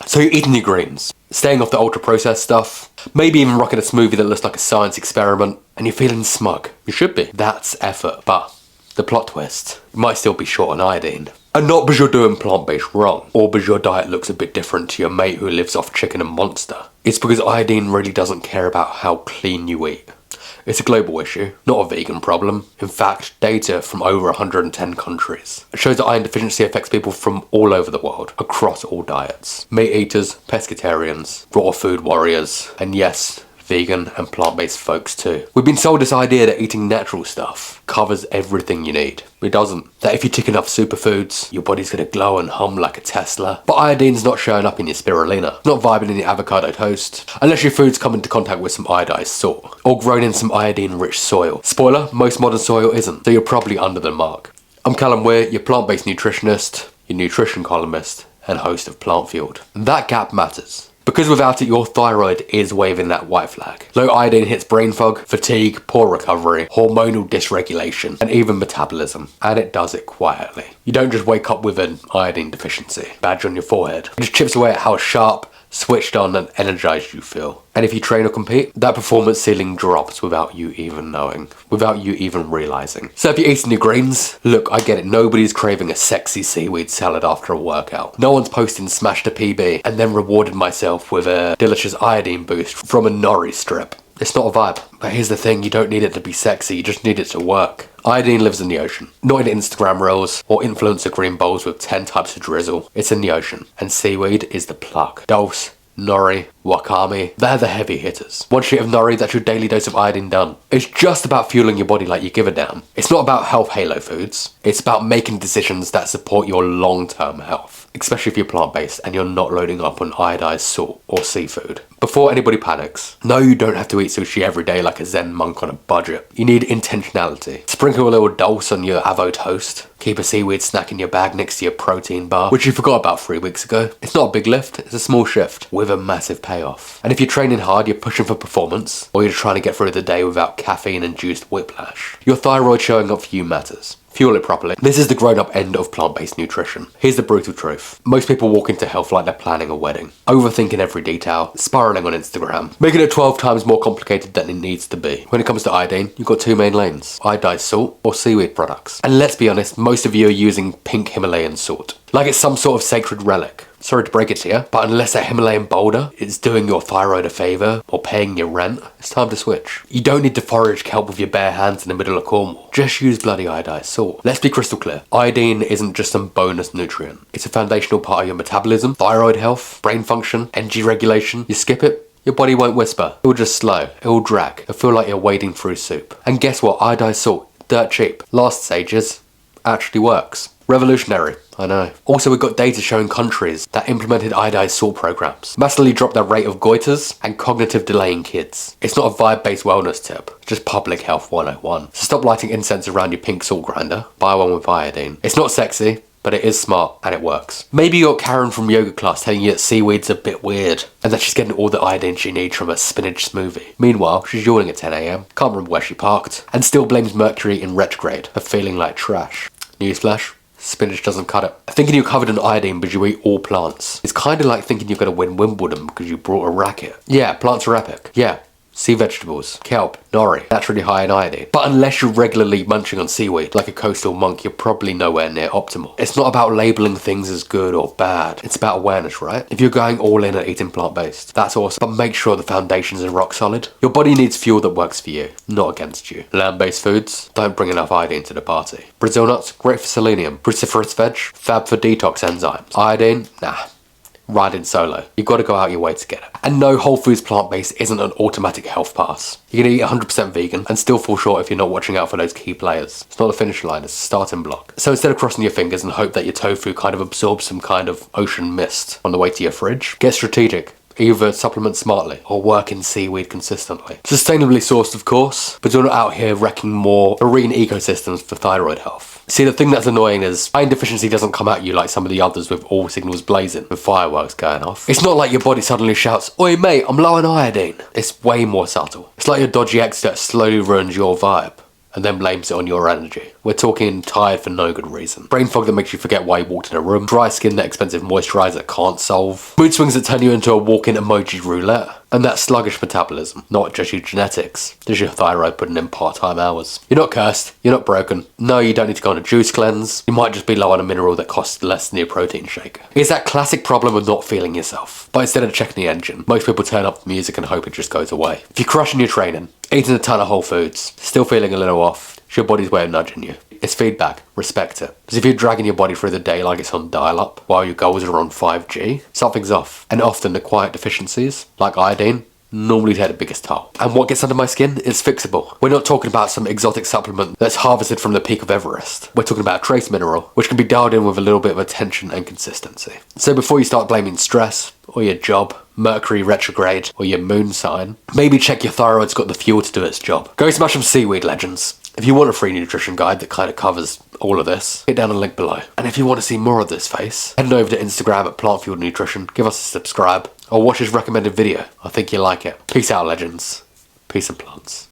So you're eating your greens, staying off the ultra processed stuff, maybe even rocking a smoothie that looks like a science experiment, and you're feeling smug. You should be. That's effort. But the plot twist, you might still be short on iodine. And not because you're doing plant-based wrong, or because your diet looks a bit different to your mate who lives off chicken and Monster. It's because iodine really doesn't care about how clean you eat. It's a global issue, not a vegan problem. In fact, data from over 110 countries shows that iodine deficiency affects people from all over the world, across all diets. Meat eaters, pescatarians, raw food warriors, and yes, vegan and plant-based folks too. We've been sold this idea that eating natural stuff covers everything you need. It doesn't. That if you tick enough superfoods, your body's gonna glow and hum like a Tesla. But iodine's not showing up in your spirulina. It's not vibing in your avocado toast, unless your food's come into contact with some iodized salt, or grown in some iodine-rich soil. Spoiler, most modern soil isn't, so you're probably under the mark. I'm Callum Weir, your plant-based nutritionist, your nutrition columnist, and host of Plant Fueled. And that gap matters. Because without it, your thyroid is waving that white flag. Low iodine hits brain fog, fatigue, poor recovery, hormonal dysregulation, and even metabolism. And it does it quietly. You don't just wake up with an iodine deficiency badge on your forehead. It just chips away at how sharp, switched on, and energized you feel. And if you train or compete, that performance ceiling drops without you even knowing, without you even realizing. So if you're eating your greens, look, I get it, nobody's craving a sexy seaweed salad after a workout. No one's posting smashed a PB and then rewarded myself with a delicious iodine boost from a nori strip. It's not a vibe. But here's the thing, you don't need it to be sexy, you just need it to work. Iodine lives in the ocean, not in Instagram reels or influencer green bowls with 10 types of drizzle. It's in the ocean, and seaweed is the plug. Dulse, nori, wakame, they're the heavy hitters. One sheet of nori, that's your daily dose of iodine done. It's just about fueling your body like you give a damn. It's not about health halo foods. It's about making decisions that support your long-term health, especially if you're plant-based and you're not loading up on iodized salt or seafood. Before anybody panics, no, you don't have to eat sushi every day like a Zen monk on a budget. You need intentionality. Sprinkle a little dulse on your avo toast. Keep a seaweed snack in your bag next to your protein bar, which you forgot about 3 weeks ago. It's not a big lift, it's a small shift with a massive payoff. And if you're training hard, you're pushing for performance, or you're trying to get through the day without caffeine-induced whiplash, your thyroid showing up for you matters. Fuel it properly. This is the grown-up end of plant-based nutrition. Here's the brutal truth. Most people walk into health like they're planning a wedding. Overthinking every detail, spiraling on Instagram, making it 12 times more complicated than it needs to be. When it comes to iodine, you've got two main lanes. Iodized salt or seaweed products. And let's be honest, most of you are using pink Himalayan salt. Like it's some sort of sacred relic. Sorry to break it to you, but unless a Himalayan boulder is doing your thyroid a favour or paying your rent, it's time to switch. You don't need to forage kelp with your bare hands in the middle of Cornwall. Just use bloody iodized salt. Let's be crystal clear. Iodine isn't just some bonus nutrient. It's a foundational part of your metabolism, thyroid health, brain function, energy regulation. You skip it, your body won't whisper. It'll just slow. It'll drag. It'll feel like you're wading through soup. And guess what? Iodized salt, dirt cheap. Lasts ages. Actually works. Revolutionary, I know. Also, we've got data showing countries that implemented iodized salt programs massively dropped their rate of goiters and cognitive delay in kids. It's not a vibe-based wellness tip, just public health 101. So stop lighting incense around your pink salt grinder, buy one with iodine. It's not sexy, but it is smart and it works. Maybe you're Karen from yoga class telling you that seaweed's a bit weird and that she's getting all the iodine she needs from a spinach smoothie. Meanwhile, she's yawning at 10 AM, can't remember where she parked, and still blames Mercury in retrograde for feeling like trash. Newsflash. Spinach doesn't cut it. Thinking you're covered in iodine because you eat all plants. It's kind of like thinking you're going to win Wimbledon because you brought a racket. Yeah, plants are epic. Yeah, sea vegetables, kelp, nori, naturally high in iodine. But unless you're regularly munching on seaweed like a coastal monk, you're probably nowhere near optimal. It's not about labeling things as good or bad. It's about awareness, right? If you're going all in at eating plant-based, that's awesome. But make sure the foundations are rock solid. Your body needs fuel that works for you, not against you. Land-based foods, don't bring enough iodine to the party. Brazil nuts, great for selenium. Cruciferous veg, fab for detox enzymes. Iodine, nah. Riding solo. You've got to go out your way to get it. And no, Whole Foods plant-based isn't an automatic health pass. You can eat 100% vegan and still fall short if you're not watching out for those key players. It's not the finish line, it's a starting block. So instead of crossing your fingers and hope that your tofu kind of absorbs some kind of ocean mist on the way to your fridge, get strategic. Either supplement smartly or work in seaweed consistently. Sustainably sourced, of course, but you're not out here wrecking more marine ecosystems for thyroid health. See, the thing that's annoying is iodine deficiency doesn't come at you like some of the others with all signals blazing, with fireworks going off. It's not like your body suddenly shouts, "Oi mate, I'm low on iodine." It's way more subtle. It's like your dodgy ex that slowly ruins your vibe. and then blames it on your energy. We're talking tired for no good reason. Brain fog that makes you forget why you walked in a room. Dry skin that expensive moisturiser can't solve. Mood swings that turn you into a walking emoji roulette. And that sluggish metabolism, not just your genetics, just your thyroid putting in part-time hours. You're not cursed, you're not broken. No, you don't need to go on a juice cleanse. You might just be low on a mineral that costs less than your protein shake. It's that classic problem of not feeling yourself. But instead of checking the engine, most people turn up the music and hope it just goes away. If you're crushing your training, eating a ton of whole foods, still feeling a little off, it's your body's way of nudging you. It's feedback, respect it. Because if you're dragging your body through the day like it's on dial-up, while your goals are on 5G, something's off. And often the quiet deficiencies, like iodine, normally take the biggest toll. And what gets under my skin is fixable. We're not talking about some exotic supplement that's harvested from the peak of Everest. We're talking about a trace mineral, which can be dialed in with a little bit of attention and consistency. So before you start blaming stress, or your job, Mercury retrograde, or your moon sign, maybe check your thyroid's got the fuel to do its job. Go smash some seaweed, legends. If you want a free nutrition guide that kind of covers all of this, hit down a link below. And if you want to see more of this face, head over to Instagram at Plant Fueled Nutrition, give us a subscribe, or watch his recommended video. I think you'll like it. Peace out, legends. Peace and plants.